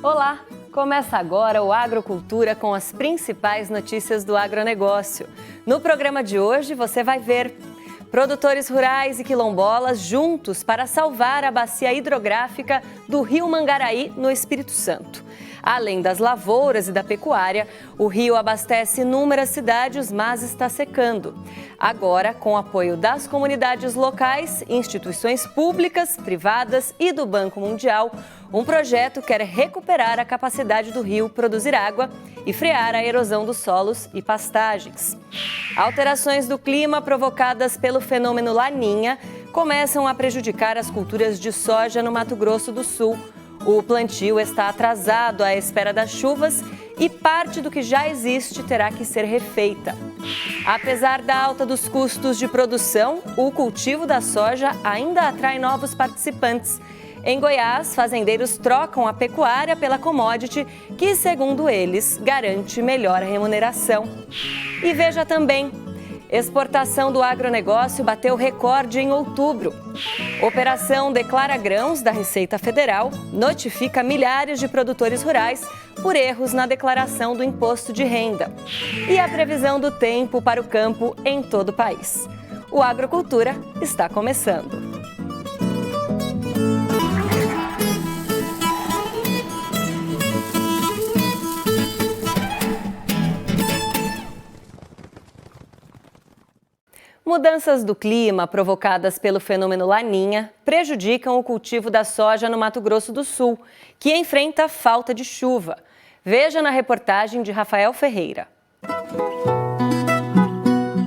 Olá! Começa agora o Agrocultura com as principais notícias do agronegócio. No programa de hoje você vai ver produtores rurais e quilombolas juntos para salvar a bacia hidrográfica do Rio Mangaraí, no Espírito Santo. Além das lavouras e da pecuária, o rio abastece inúmeras cidades, mas está secando. Agora, com o apoio das comunidades locais, instituições públicas, privadas e do Banco Mundial, um projeto quer recuperar a capacidade do rio produzir água e frear a erosão dos solos e pastagens. Alterações do clima provocadas pelo fenômeno Laninha começam a prejudicar as culturas de soja no Mato Grosso do Sul. O plantio está atrasado à espera das chuvas e parte do que já existe terá que ser refeita. Apesar da alta dos custos de produção, o cultivo da soja ainda atrai novos participantes. Em Goiás, fazendeiros trocam a pecuária pela commodity, que, segundo eles, garante melhor remuneração. E veja também, exportação do agronegócio bateu recorde em outubro. Operação Declara Grãos da Receita Federal notifica milhares de produtores rurais por erros na declaração do imposto de renda. E a previsão do tempo para o campo em todo o país. O Agrocultura está começando. Mudanças do clima provocadas pelo fenômeno Laninha prejudicam o cultivo da soja no Mato Grosso do Sul, que enfrenta falta de chuva. Veja na reportagem de Rafael Ferreira.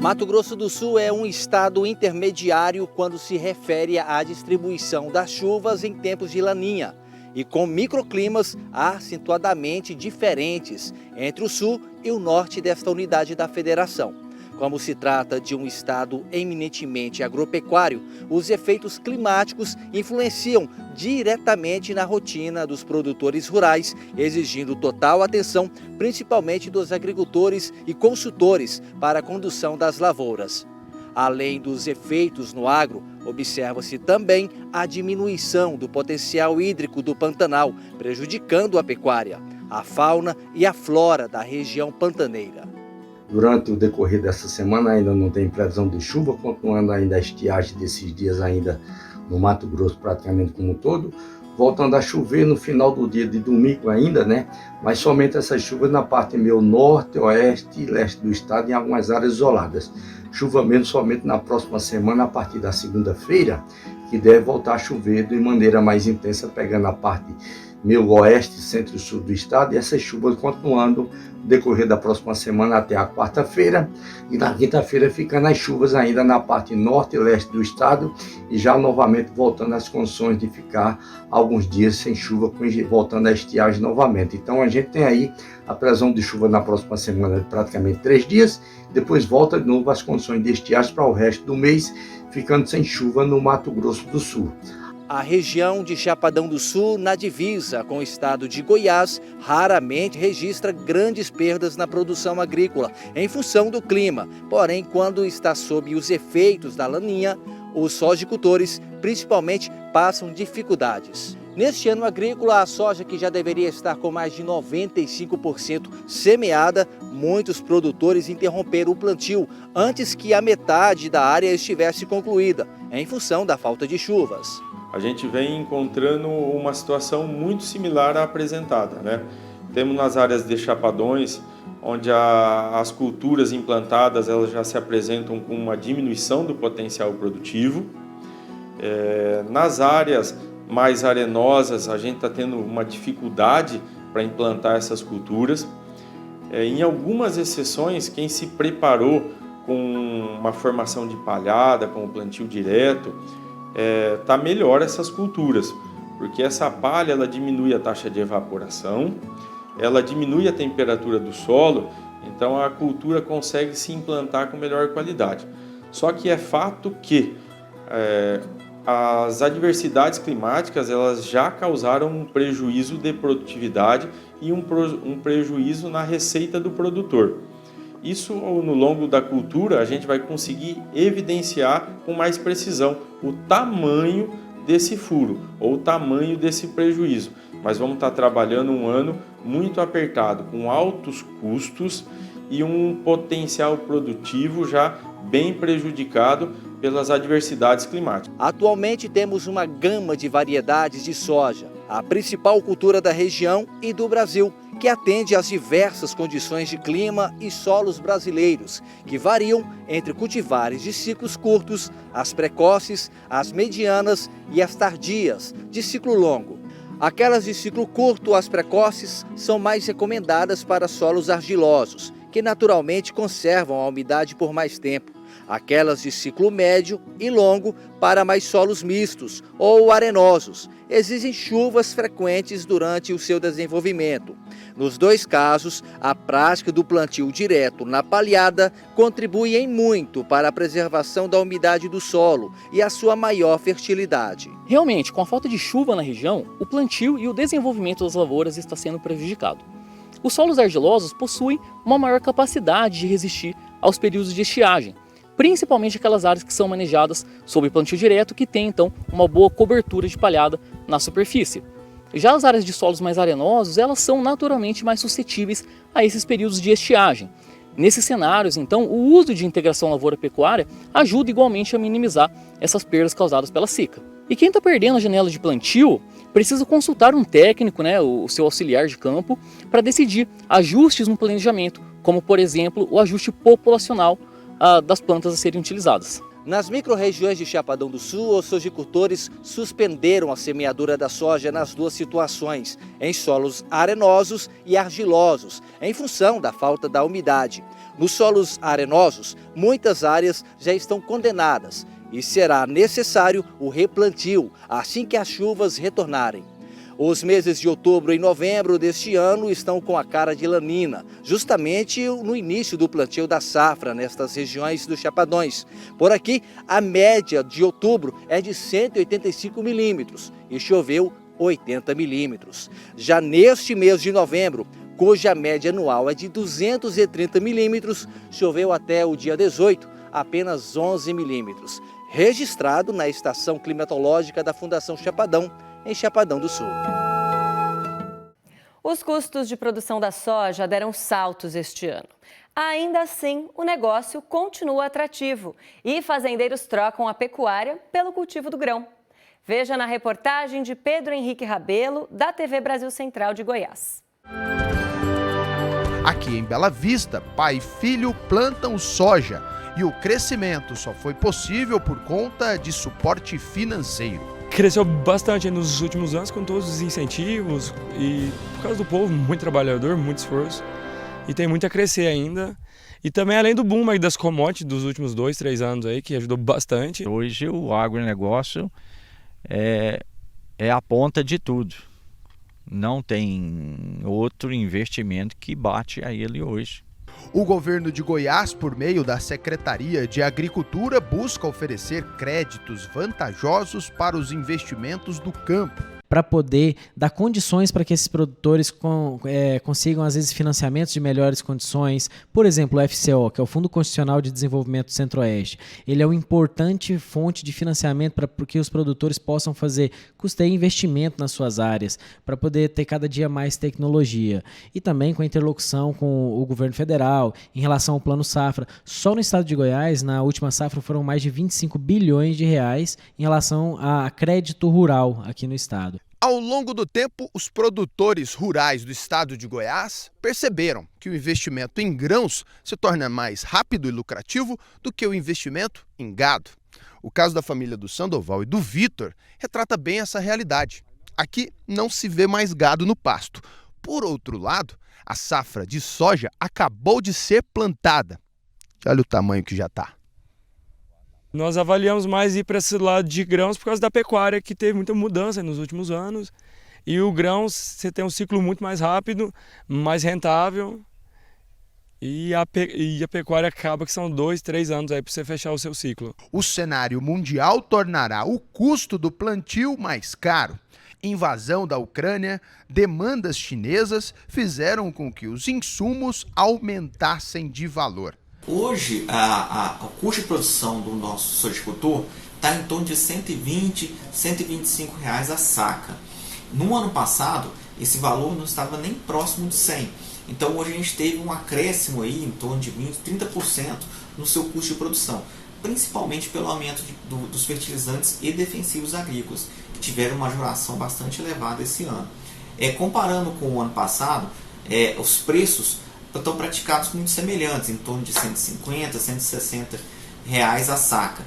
Mato Grosso do Sul é um estado intermediário quando se refere à distribuição das chuvas em tempos de Laninha e com microclimas acentuadamente diferentes entre o sul e o norte desta unidade da federação. Como se trata de um estado eminentemente agropecuário, os efeitos climáticos influenciam diretamente na rotina dos produtores rurais, exigindo total atenção, principalmente dos agricultores e consultores, para a condução das lavouras. Além dos efeitos no agro, observa-se também a diminuição do potencial hídrico do Pantanal, prejudicando a pecuária, a fauna e a flora da região pantaneira. Durante o decorrer dessa semana ainda não tem previsão de chuva, continuando ainda a estiagem desses dias ainda no Mato Grosso praticamente como um todo, voltando a chover no final do dia de domingo ainda, mas somente essas chuvas na parte meio norte, oeste e leste do estado em algumas áreas isoladas. Chuva menos somente na próxima semana, a partir da segunda-feira, que deve voltar a chover de maneira mais intensa, pegando a parte meio oeste, centro e sul do estado, e essas chuvas continuando no decorrer da próxima semana até a quarta-feira, e na quinta-feira ficando as chuvas ainda na parte norte e leste do estado, e já novamente voltando às condições de ficar alguns dias sem chuva, voltando à estiagem novamente. Então a gente tem aí a previsão de chuva na próxima semana de praticamente 3 dias, depois volta de novo às condições de estiagem para o resto do mês, ficando sem chuva no Mato Grosso do Sul. A região de Chapadão do Sul, na divisa com o estado de Goiás, raramente registra grandes perdas na produção agrícola, em função do clima. Porém, quando está sob os efeitos da Laninha, os sojicultores, principalmente, passam dificuldades. Neste ano agrícola, a soja, que já deveria estar com mais de 95% semeada, muitos produtores interromperam o plantio antes que a metade da área estivesse concluída, em função da falta de chuvas. A gente vem encontrando uma situação muito similar à apresentada, Temos nas áreas de chapadões, onde as culturas implantadas elas já se apresentam com uma diminuição do potencial produtivo. Nas áreas mais arenosas, a gente está tendo uma dificuldade para implantar essas culturas. Em algumas exceções, quem se preparou com uma formação de palhada, com o plantio direto, tá melhor essas culturas, porque essa palha ela diminui a taxa de evaporação, ela diminui a temperatura do solo, então a cultura consegue se implantar com melhor qualidade. Só que é fato que as adversidades climáticas elas já causaram um prejuízo de produtividade e um prejuízo na receita do produtor. Isso, no longo da cultura, a gente vai conseguir evidenciar com mais precisão o tamanho desse furo ou o tamanho desse prejuízo. mas vamos estar trabalhando um ano muito apertado, com altos custos e um potencial produtivo já bem prejudicado pelas adversidades climáticas. Atualmente temos uma gama de variedades de soja, a principal cultura da região e do Brasil, que atende às diversas condições de clima e solos brasileiros, que variam entre cultivares de ciclos curtos, as precoces, as medianas e as tardias, de ciclo longo. Aquelas de ciclo curto, as precoces, são mais recomendadas para solos argilosos, que naturalmente conservam a umidade por mais tempo. Aquelas de ciclo médio e longo para mais solos mistos ou arenosos. Exigem chuvas frequentes durante o seu desenvolvimento. Nos dois casos, a prática do plantio direto na palhada contribui em muito para a preservação da umidade do solo e a sua maior fertilidade. Realmente, com a falta de chuva na região, o plantio e o desenvolvimento das lavouras está sendo prejudicado. Os solos argilosos possuem uma maior capacidade de resistir aos períodos de estiagem, principalmente aquelas áreas que são manejadas sob plantio direto, que tem então uma boa cobertura de palhada na superfície. Já as áreas de solos mais arenosos, elas são naturalmente mais suscetíveis a esses períodos de estiagem. Nesses cenários, então, o uso de integração lavoura-pecuária ajuda igualmente a minimizar essas perdas causadas pela seca. E quem está perdendo a janela de plantio precisa consultar um técnico, o seu auxiliar de campo, para decidir ajustes no planejamento, como por exemplo o ajuste populacional das plantas a serem utilizadas. Nas micro-regiões de Chapadão do Sul, os sojicultores suspenderam a semeadura da soja nas duas situações, em solos arenosos e argilosos, em função da falta da umidade. Nos solos arenosos, muitas áreas já estão condenadas e será necessário o replantio assim que as chuvas retornarem. Os meses de outubro e novembro deste ano estão com a cara de lanina, justamente no início do plantio da safra nestas regiões dos Chapadões. Por aqui, a média de outubro é de 185 milímetros e choveu 80 milímetros. Já neste mês de novembro, cuja média anual é de 230 milímetros, choveu até o dia 18 apenas 11 milímetros, registrado na estação climatológica da Fundação Chapadão, em Chapadão do Sul. Os custos de produção da soja deram saltos este ano. Ainda assim, o negócio continua atrativo e fazendeiros trocam a pecuária pelo cultivo do grão. Veja na reportagem de Pedro Henrique Rabelo, da TV Brasil Central de Goiás. Aqui em Bela Vista, pai e filho plantam soja e o crescimento só foi possível por conta de suporte financeiro. Cresceu bastante nos últimos anos com todos os incentivos e por causa do povo, muito trabalhador, muito esforço e tem muito a crescer ainda. E também além do boom aí das commodities dos últimos 2, 3 anos aí, que ajudou bastante. Hoje o agronegócio é a ponta de tudo. Não tem outro investimento que bate a ele hoje. O governo de Goiás, por meio da Secretaria de Agricultura, busca oferecer créditos vantajosos para os investimentos do campo. Para poder dar condições para que esses produtores consigam, às vezes, financiamentos de melhores condições. Por exemplo, o FCO, que é o Fundo Constitucional de Desenvolvimento do Centro-Oeste. Ele é uma importante fonte de financiamento para que os produtores possam fazer custeio e investimento nas suas áreas, para poder ter cada dia mais tecnologia. E também com a interlocução com o governo federal em relação ao Plano Safra. Só no estado de Goiás, na última safra, foram mais de 25 bilhões de reais em relação a crédito rural aqui no estado. Ao longo do tempo, os produtores rurais do estado de Goiás perceberam que o investimento em grãos se torna mais rápido e lucrativo do que o investimento em gado. O caso da família do Sandoval e do Vitor retrata bem essa realidade. Aqui não se vê mais gado no pasto. Por outro lado, a safra de soja acabou de ser plantada. Olha o tamanho que já está. Nós avaliamos mais ir para esse lado de grãos por causa da pecuária, que teve muita mudança nos últimos anos. E o grão, você tem um ciclo muito mais rápido, mais rentável. E a pecuária acaba que são 2, 3 anos aí para você fechar o seu ciclo. O cenário mundial tornará o custo do plantio mais caro. Invasão da Ucrânia, demandas chinesas fizeram com que os insumos aumentassem de valor. Hoje, o custo de produção do nosso sojicultor está em torno de R$ 120, R$ 125 a saca. No ano passado, esse valor não estava nem próximo de 100. Então hoje a gente teve um acréscimo aí em torno de 20%, 30% no seu custo de produção, principalmente pelo aumento dos fertilizantes e defensivos agrícolas, que tiveram uma majoração bastante elevada esse ano. Comparando com o ano passado, os preços estão praticados muito semelhantes, em torno de R$ 150, R$ 160 a saca.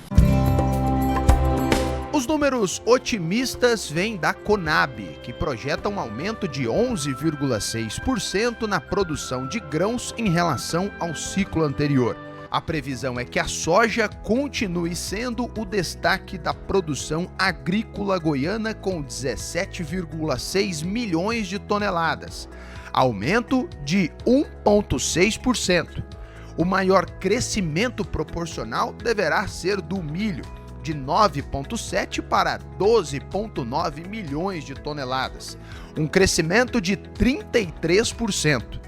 Os números otimistas vêm da Conab, que projeta um aumento de 11,6% na produção de grãos em relação ao ciclo anterior. A previsão é que a soja continue sendo o destaque da produção agrícola goiana, com 17,6 milhões de toneladas, aumento de 1,6%. O maior crescimento proporcional deverá ser do milho, de 9,7 para 12,9 milhões de toneladas, um crescimento de 33%.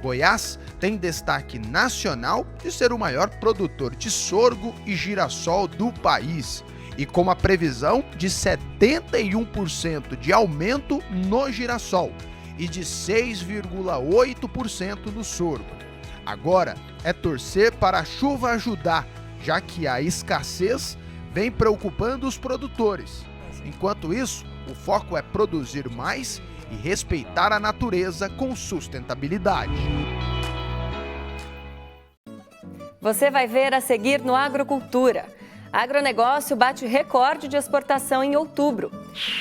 Goiás tem destaque nacional de ser o maior produtor de sorgo e girassol do país, e com a previsão de 71% de aumento no girassol e de 6,8% no sorgo. Agora é torcer para a chuva ajudar, já que a escassez vem preocupando os produtores. Enquanto isso, o foco é produzir mais e respeitar a natureza com sustentabilidade. Você vai ver a seguir no Agrocultura. Agronegócio bate recorde de exportação em outubro.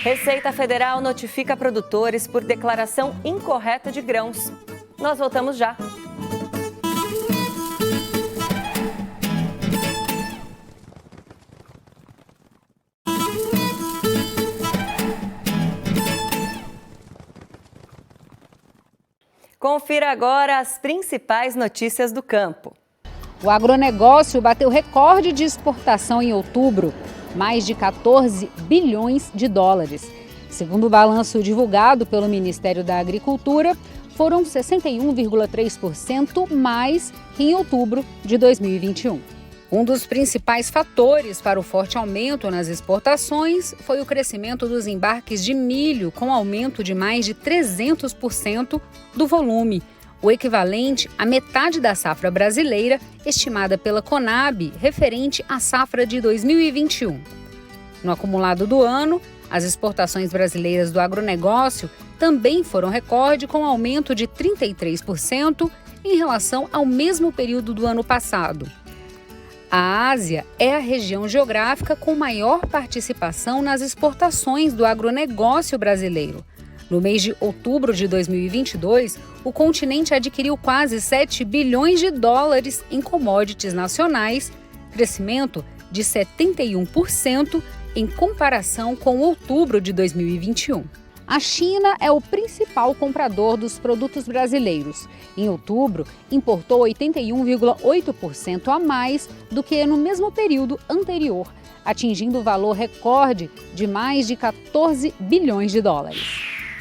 Receita Federal notifica produtores por declaração incorreta de grãos. Nós voltamos já. Confira agora as principais notícias do campo. O agronegócio bateu recorde de exportação em outubro, mais de 14 bilhões de dólares. Segundo o balanço divulgado pelo Ministério da Agricultura, foram 61,3% mais que em outubro de 2021. Um dos principais fatores para o forte aumento nas exportações foi o crescimento dos embarques de milho, com aumento de mais de 300% do volume, o equivalente à metade da safra brasileira, estimada pela Conab, referente à safra de 2021. No acumulado do ano, as exportações brasileiras do agronegócio também foram recorde, com aumento de 33% em relação ao mesmo período do ano passado. A Ásia é a região geográfica com maior participação nas exportações do agronegócio brasileiro. No mês de outubro de 2022, o continente adquiriu quase 7 bilhões de dólares em commodities nacionais, crescimento de 71% em comparação com outubro de 2021. A China é o principal comprador dos produtos brasileiros. Em outubro, importou 81,8% a mais do que no mesmo período anterior, atingindo o valor recorde de mais de 14 bilhões de dólares.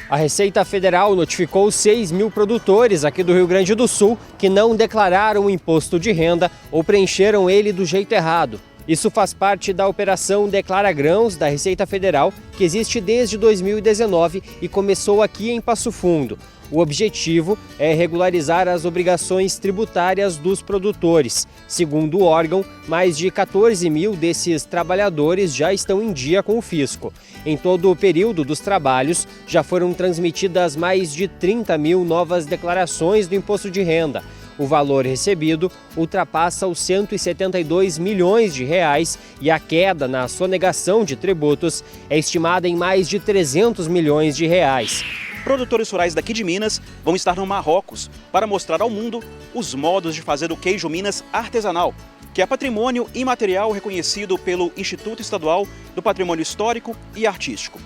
A Receita Federal notificou 6 mil produtores aqui do Rio Grande do Sul que não declararam o imposto de renda ou preencheram ele do jeito errado. Isso faz parte da Operação Declara Grãos da Receita Federal, que existe desde 2019 e começou aqui em Passo Fundo. O objetivo é regularizar as obrigações tributárias dos produtores. Segundo o órgão, mais de 14 mil desses trabalhadores já estão em dia com o fisco. Em todo o período dos trabalhos, já foram transmitidas mais de 30 mil novas declarações do imposto de renda. O valor recebido ultrapassa os 172 milhões de reais e a queda na sonegação de tributos é estimada em mais de 300 milhões de reais. Produtores rurais daqui de Minas vão estar no Marrocos para mostrar ao mundo os modos de fazer o queijo Minas artesanal, que é patrimônio imaterial reconhecido pelo Instituto Estadual do Patrimônio Histórico e Artístico.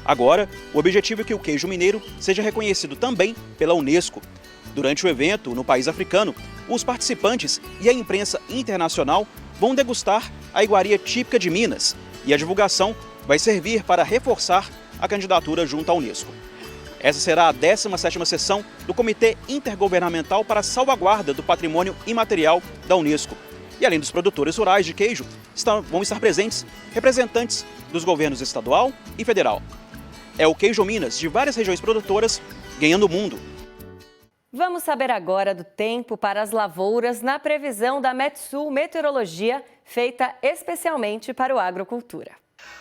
Agora, o objetivo é que o queijo mineiro seja reconhecido também pela Unesco. Durante o evento, no país africano, os participantes e a imprensa internacional vão degustar a iguaria típica de Minas e a divulgação vai servir para reforçar a candidatura junto à Unesco. Essa será a 17ª sessão do Comitê Intergovernamental para a Salvaguarda do Patrimônio Imaterial da Unesco. E além dos produtores rurais de queijo, vão estar presentes representantes dos governos estadual e federal. é o queijo Minas, de várias regiões produtoras, ganhando o mundo. Vamos saber agora do tempo para as lavouras na previsão da Metsul Meteorologia, feita especialmente para o Agrocultura.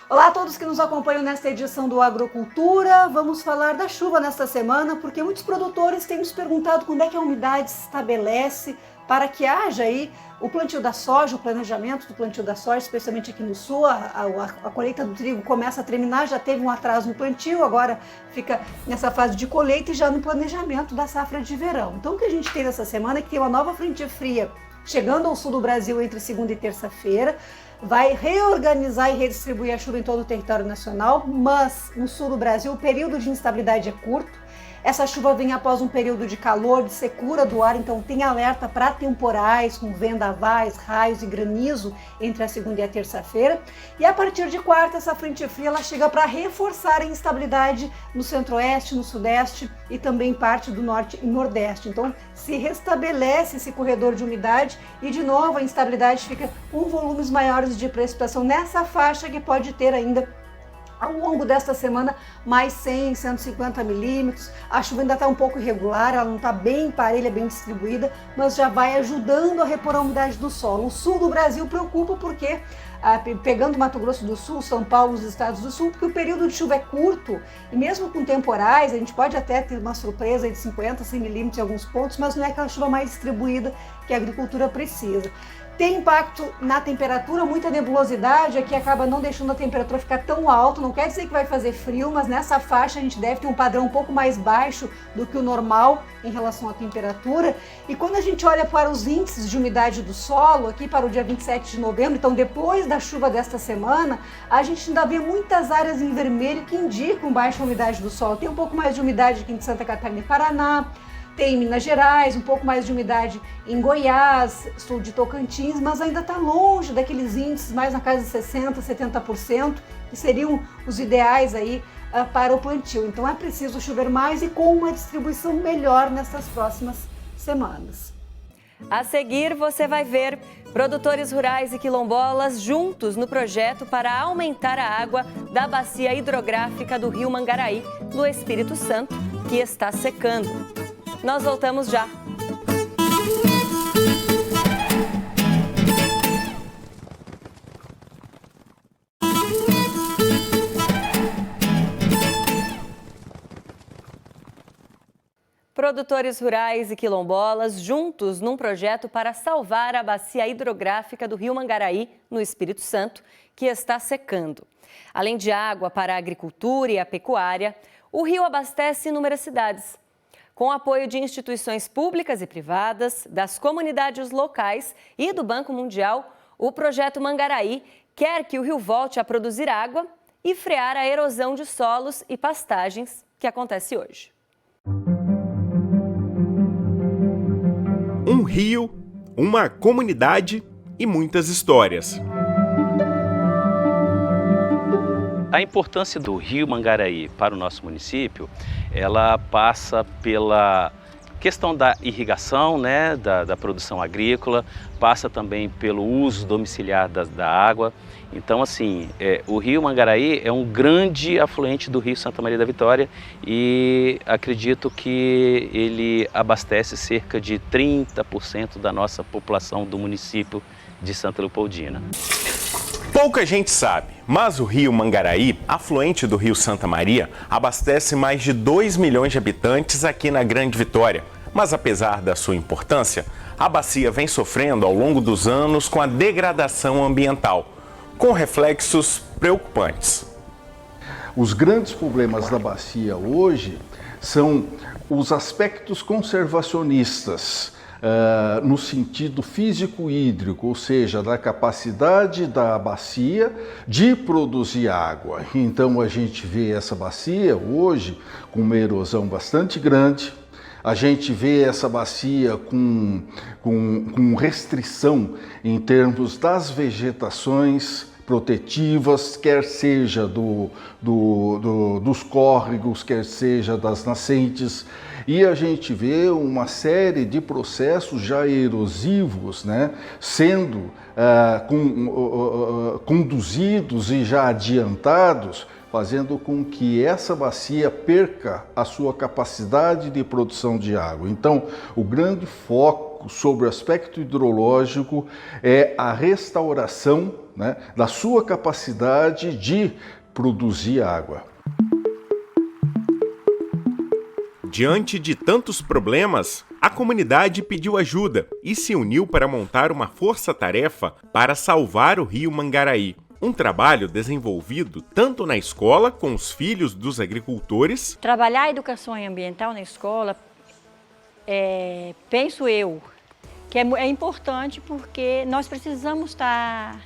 Olá a todos que nos acompanham nesta edição do Agrocultura. Vamos falar da chuva nesta semana, porque muitos produtores têm nos perguntado quando é que a umidade se estabelece para que haja aí o plantio da soja, o planejamento do plantio da soja, especialmente aqui no sul. A colheita do trigo começa a terminar, já teve um atraso no plantio, agora fica nessa fase de colheita e já no planejamento da safra de verão. Então o que a gente tem nessa semana é que tem uma nova frente fria chegando ao sul do Brasil entre segunda e terça-feira, vai reorganizar e redistribuir a chuva em todo o território nacional, mas no sul do Brasil o período de instabilidade é curto. Essa chuva vem após um período de calor, de secura do ar, então tem alerta para temporais, com vendavais, raios e granizo entre a segunda e a terça-feira. E a partir de quarta, essa frente fria ela chega para reforçar a instabilidade no centro-oeste, no sudeste e também parte do norte e nordeste. Então se restabelece esse corredor de umidade e de novo a instabilidade fica com volumes maiores de precipitação nessa faixa que pode ter ainda ao longo desta semana mais 100, 150 milímetros. A chuva ainda está um pouco irregular, ela não está bem parelha, bem distribuída, mas já vai ajudando a repor a umidade do solo. O sul do Brasil preocupa porque, pegando Mato Grosso do Sul, São Paulo, os estados do sul, porque o período de chuva é curto e mesmo com temporais, a gente pode até ter uma surpresa de 50, 100 milímetros em alguns pontos, mas não é aquela chuva mais distribuída que a agricultura precisa. Tem impacto na temperatura, muita nebulosidade, aqui acaba não deixando a temperatura ficar tão alta, não quer dizer que vai fazer frio, mas nessa faixa a gente deve ter um padrão um pouco mais baixo do que o normal em relação à temperatura. E quando a gente olha para os índices de umidade do solo, aqui para o dia 27 de novembro, então depois da chuva desta semana, a gente ainda vê muitas áreas em vermelho que indicam baixa umidade do solo. Tem um pouco mais de umidade aqui em Santa Catarina e Paraná, tem em Minas Gerais, um pouco mais de umidade em Goiás, sul de Tocantins, mas ainda está longe daqueles índices mais na casa de 60%, 70%, que seriam os ideais aí para o plantio. Então é preciso chover mais e com uma distribuição melhor nessas próximas semanas. A seguir você vai ver produtores rurais e quilombolas juntos no projeto para aumentar a água da bacia hidrográfica do Rio Mangaraí, no Espírito Santo, que está secando. Nós voltamos já. Produtores rurais e quilombolas juntos num projeto para salvar a bacia hidrográfica do Rio Mangaraí, no Espírito Santo, que está secando. Além de água para a agricultura e a pecuária, o rio abastece inúmeras cidades. Com o apoio de instituições públicas e privadas, das comunidades locais e do Banco Mundial, o projeto Mangaraí quer que o rio volte a produzir água e frear a erosão de solos e pastagens que acontece hoje. Um rio, uma comunidade e muitas histórias. A importância do Rio Mangaraí para o nosso município, ela passa pela questão da irrigação, né, da produção agrícola, passa também pelo uso domiciliar da água. Então, assim, o Rio Mangaraí é um grande afluente do Rio Santa Maria da Vitória e acredito que ele abastece cerca de 30% da nossa população do município de Santa Leopoldina. Pouca gente sabe, mas o Rio Mangaraí, afluente do Rio Santa Maria, abastece mais de 2 milhões de habitantes aqui na Grande Vitória. Mas apesar da sua importância, a bacia vem sofrendo ao longo dos anos com a degradação ambiental, com reflexos preocupantes. Os grandes problemas da bacia hoje são os aspectos conservacionistas, no sentido físico-hídrico, ou seja, da capacidade da bacia de produzir água. Então a gente vê essa bacia hoje com uma erosão bastante grande, a gente vê essa bacia com restrição em termos das vegetações protetivas, quer seja dos córregos, quer seja das nascentes, e a gente vê uma série de processos já erosivos, né, sendo conduzidos e já adiantados fazendo com que essa bacia perca a sua capacidade de produção de água. Então, o grande foco sobre o aspecto hidrológico é a restauração, né, da sua capacidade de produzir água. Diante de tantos problemas, a comunidade pediu ajuda e se uniu para montar uma força-tarefa para salvar o rio Mangaraí. Um trabalho desenvolvido tanto na escola com os filhos dos agricultores. Trabalhar a educação ambiental na escola, penso eu, que é importante porque nós precisamos estar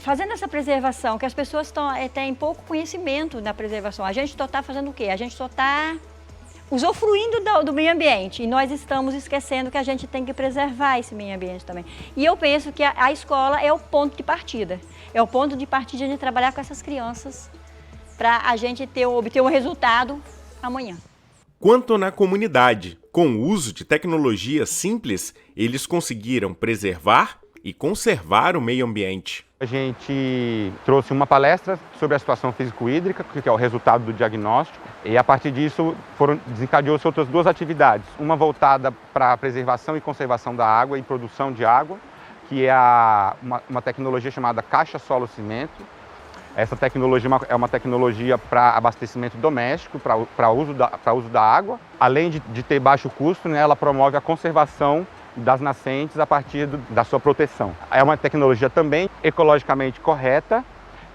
fazendo essa preservação, que as pessoas têm pouco conhecimento da preservação. A gente só está fazendo o quê? A gente só está usufruindo do meio ambiente e nós estamos esquecendo que a gente tem que preservar esse meio ambiente também. E eu penso que a escola é o ponto de partida. É o ponto de partida de trabalhar com essas crianças para a gente obter um resultado amanhã. Quanto na comunidade, com o uso de tecnologias simples, eles conseguiram preservar e conservar o meio ambiente. A gente trouxe uma palestra sobre a situação físico-hídrica, que é o resultado do diagnóstico, e a partir disso desencadeou-se outras duas atividades. Uma voltada para a preservação e conservação da água e produção de água, que é uma tecnologia chamada caixa solo-cimento. Essa tecnologia é uma tecnologia para abastecimento doméstico, para uso da água. Além de ter baixo custo, né, ela promove a conservação das nascentes a partir da sua proteção. É uma tecnologia também ecologicamente correta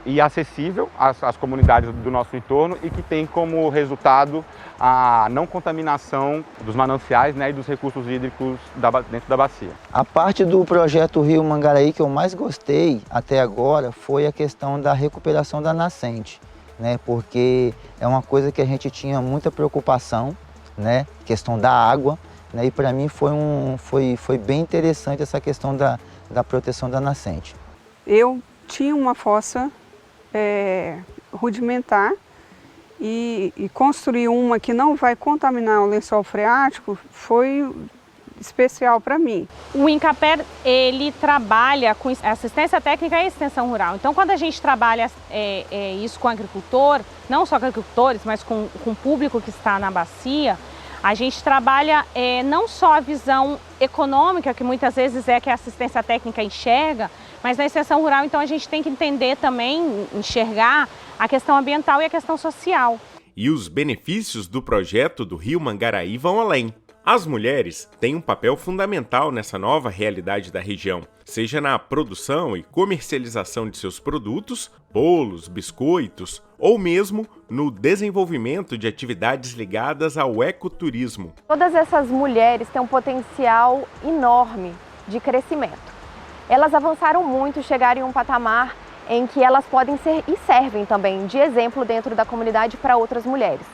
e acessível às comunidades do nosso entorno e que tem como resultado a não contaminação dos mananciais, né, e dos recursos hídricos dentro da bacia. A parte do projeto Rio Mangaraí que eu mais gostei até agora foi a questão da recuperação da nascente, né, porque é uma coisa que a gente tinha muita preocupação, né, questão da água. E para mim foi bem interessante essa questão da proteção da nascente. Eu tinha uma fossa rudimentar e construir uma que não vai contaminar o lençol freático foi especial para mim. O INCAPER, ele trabalha com assistência técnica e extensão rural. Então, quando a gente trabalha isso com agricultor, não só com agricultores, mas com o público que está na bacia, a gente trabalha não só a visão econômica, que muitas vezes é que a assistência técnica enxerga, mas na extensão rural, então, a gente tem que entender também, enxergar a questão ambiental e a questão social. E os benefícios do projeto do Rio Mangaraí vão além. As mulheres têm um papel fundamental nessa nova realidade da região, seja na produção e comercialização de seus produtos, bolos, biscoitos, ou mesmo no desenvolvimento de atividades ligadas ao ecoturismo. Todas essas mulheres têm um potencial enorme de crescimento. Elas avançaram muito, chegaram em um patamar em que elas podem ser e servem também de exemplo dentro da comunidade para outras mulheres.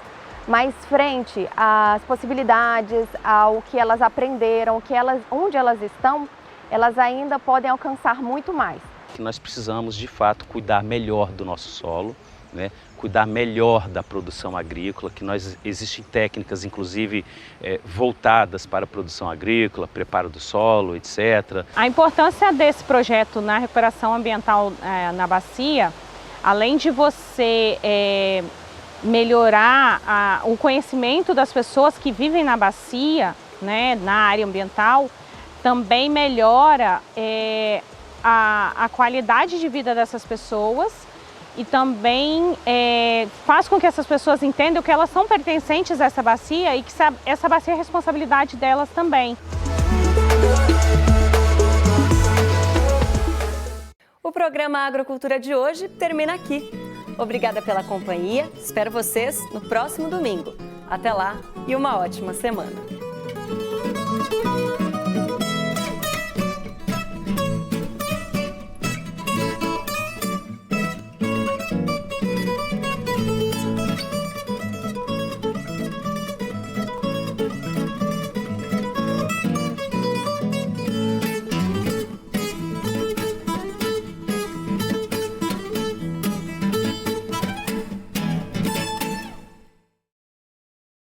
Mas frente às possibilidades, ao que elas aprenderam, onde elas estão, elas ainda podem alcançar muito mais. Nós precisamos, de fato, cuidar melhor do nosso solo, né? Cuidar melhor da produção agrícola, que existem técnicas, inclusive, voltadas para a produção agrícola, preparo do solo, etc. A importância desse projeto na recuperação ambiental na bacia, além de você melhorar o conhecimento das pessoas que vivem na bacia, né, na área ambiental, também melhora a qualidade de vida dessas pessoas e também faz com que essas pessoas entendam que elas são pertencentes a essa bacia e que essa bacia é responsabilidade delas também. O programa Agrocultura de hoje termina aqui. Obrigada pela companhia, espero vocês no próximo domingo. Até lá e uma ótima semana!